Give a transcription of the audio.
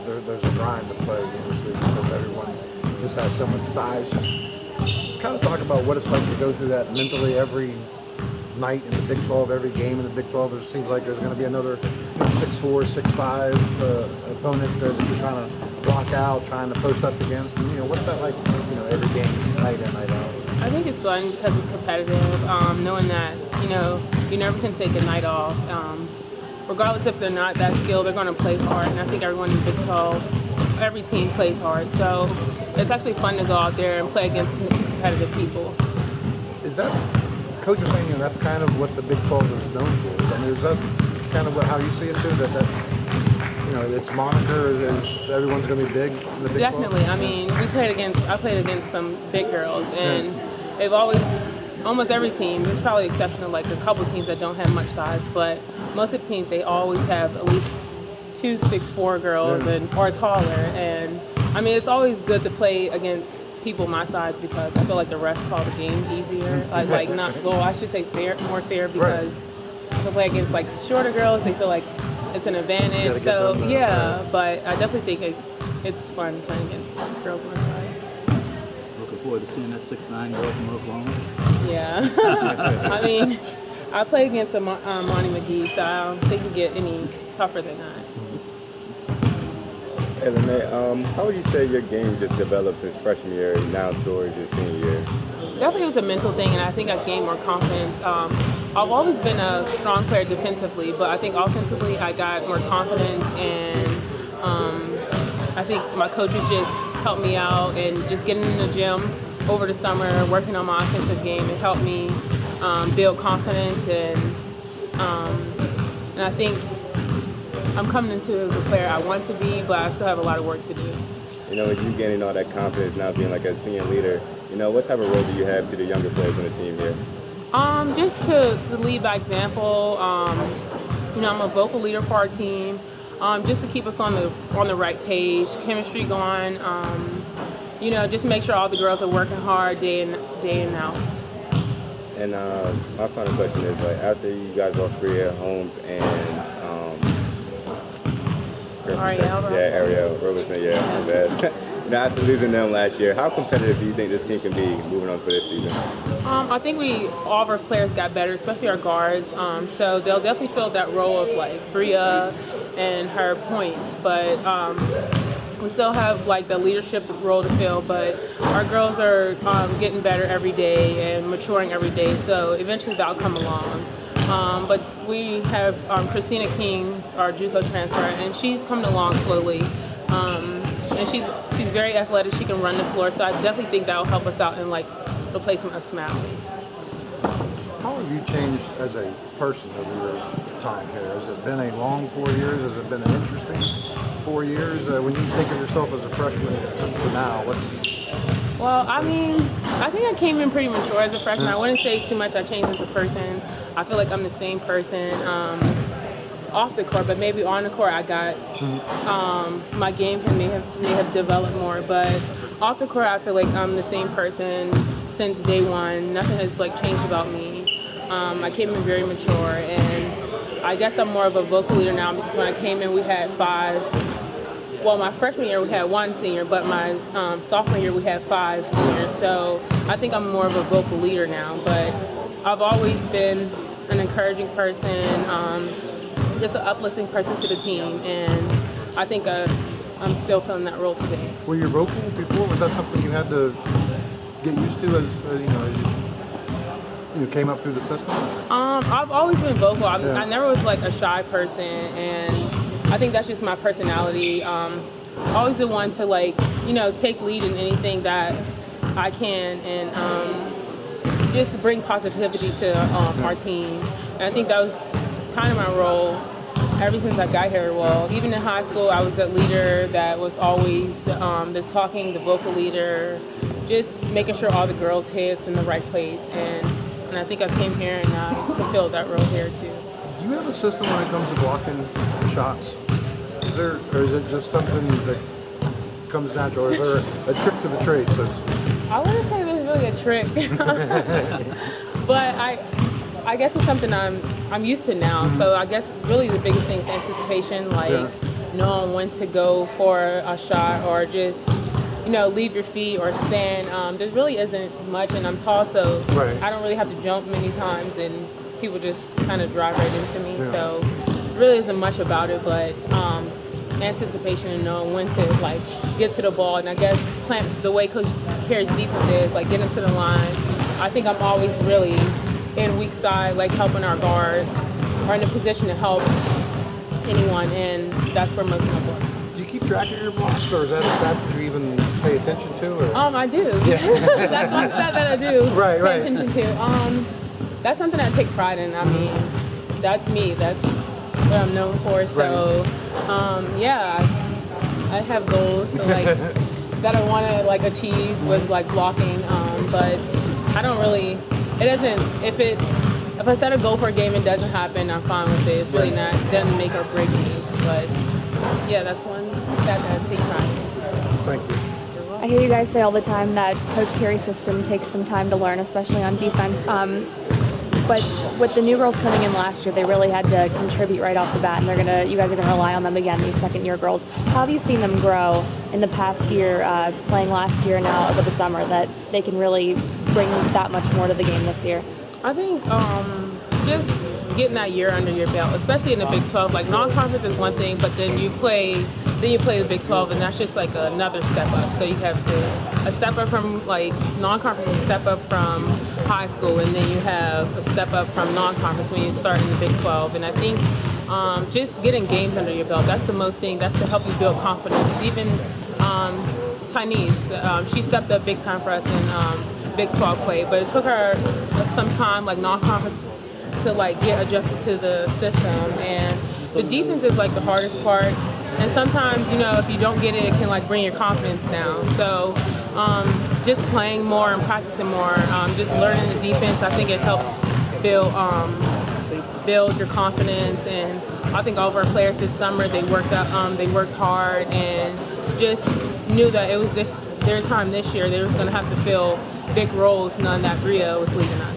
there's a grind to play against because everyone just has so much size. Just kind of talk about what it's like to go through that mentally every night in the Big 12, every game in the Big 12. There seems like there's going to be another 6'4", 6'5" opponent that you're trying to block out, trying to post up against. And, what's that like? Every game, night in, night out. I think it's fun because it's competitive. Knowing that you never can take a night off. Regardless if they're not that skilled, they're going to play hard. And I think everyone in the Big 12, every team plays hard. So it's actually fun to go out there and play against competitive people. Is that coach is saying that's kind of what the Big 12 is known for? I mean, is that kind of how you see it too? That's its moniker is everyone's going to be big in the Big 12? Definitely. I mean, I played against some big girls, and they've always, almost every team, there's probably an exception of like a couple teams that don't have much size, but most of the teams, they always have at least 2 6'4" girls or taller. And I mean, it's always good to play against people my size because I feel like the refs call the game easier. I should say more fair because to play against like shorter girls, they feel like it's an advantage. So but I definitely think it's fun playing against girls my size. Looking forward to seeing that 6'9" girl from Oklahoma. Yeah. I mean, I played against Monty McGee, so I don't think it can get any tougher than that. Hey, Lanay, how would you say your game just developed since freshman year now towards your senior year? Definitely it was a mental thing, and I think I've gained more confidence. I've always been a strong player defensively, but I think offensively I got more confidence, and I think my coaches just helped me out, and just getting in the gym over the summer, working on my offensive game, it helped me build confidence, and I think I'm coming into the player I want to be, but I still have a lot of work to do. With you gaining all that confidence now, being like a senior leader, what type of role do you have to the younger players on the team here? Just to lead by example. I'm a vocal leader for our team. Just to keep us on the right page, chemistry going. Just make sure all the girls are working hard day in out. And my final question is, after you guys lost Bria Holmes and Ariel Robertson, my bad. After losing them last year, how competitive do you think this team can be moving on for this season? I think all of our players got better, especially our guards. So they'll definitely fill that role of like Bria and her points, but we still have like the leadership role to fill. But our girls are getting better every day and maturing every day. So eventually that'll come along. But we have Christina King, our JUCO transfer, and she's coming along slowly. And she's very athletic. She can run the floor, so I definitely think that'll help us out in like replacing a Smalley. How have you changed as a person over your time here? Has it been a long 4 years? Has it been an interesting 4 years? When you think of yourself as a freshman to now, Well, I mean, I think I came in pretty mature as a freshman. I wouldn't say too much I changed as a person. I feel like I'm the same person off the court, but maybe on the court I got my game may have developed more. But off the court, I feel like I'm the same person since day one. Nothing has like changed about me. I came in very mature, and I guess I'm more of a vocal leader now because when I came in, we had 5. Well, my freshman year we had 1 senior, but my sophomore year we had 5 seniors. So I think I'm more of a vocal leader now. But I've always been an encouraging person, just an uplifting person to the team, and I think I'm still filling that role today. Were you vocal before? Was that something you had to get used to as you came up through the system? I've always been vocal. I never was like a shy person, and I think that's just my personality. Always the one to like, take lead in anything that I can, and just bring positivity to our team. And I think that was kind of my role ever since I got here. Well, even in high school, I was that leader that was always the talking, the vocal leader, just making sure all the girls' heads in the right place. And I think I came here and I fulfilled that role here too. Do you have a system when it comes to blocking shots? Or is it just something that comes natural? Or is there a trick to the trade, so to speak? I wouldn't say there's really a trick, but I guess it's something I'm used to now. So I guess really the biggest thing is anticipation, like knowing when to go for a shot or just, you know, leave your feet or stand. There really isn't much, and I'm tall, so Right. I don't really have to jump many times, and people just kind of drive right into me. Yeah. So there really isn't much about it, but anticipation and knowing when to like get to the ball, and I guess the way Coach Carey's defense is, like getting to the line. I think I'm always really in weak side, like helping our guards, or in a position to help anyone, and that's where most of my blocks come. Do you keep track of your blocks, or is that a stat that you even pay attention to? Or? I do. Yeah. That's one stat that I do Right, right. pay attention to. That's something I take pride in. I mean, that's me. That's what I'm known for. So, yeah, I have goals to, like that I want to like achieve with like blocking. But I don't really. It doesn't. If I set a goal for a game and it doesn't happen, I'm fine with it. It's really not. It doesn't make or break me. But yeah, that's one stat that I take pride in. Thank you. I hear you guys say all the time that Coach Carey's system takes some time to learn, especially on defense. But with the new girls coming in last year, they really had to contribute right off the bat, and you guys are gonna rely on them again, these second-year girls. How have you seen them grow in the past year, playing last year now over the summer, that they can really bring that much more to the game this year? I think just getting that year under your belt, especially in the Big 12. Like non-conference is one thing, but then you play the Big 12, and that's just like another step up. So you have a step up from like non-conference, a step up from high school, and then you have a step up from non-conference when you start in the Big 12. And I think just getting games under your belt, that's the most thing. That's to help you build confidence. Even Tynese, she stepped up big time for us in Big 12 play, but it took her some time, like non-conference, to like get adjusted to the system. And the defense is like the hardest part. And sometimes, you know, if you don't get it, it can like bring your confidence down. So just playing more and practicing more, just learning the defense, I think it helps build your confidence. And I think all of our players this summer, they worked hard and just knew that it was their time this year. They was going to have to fill big roles, knowing that Bria was leaving us.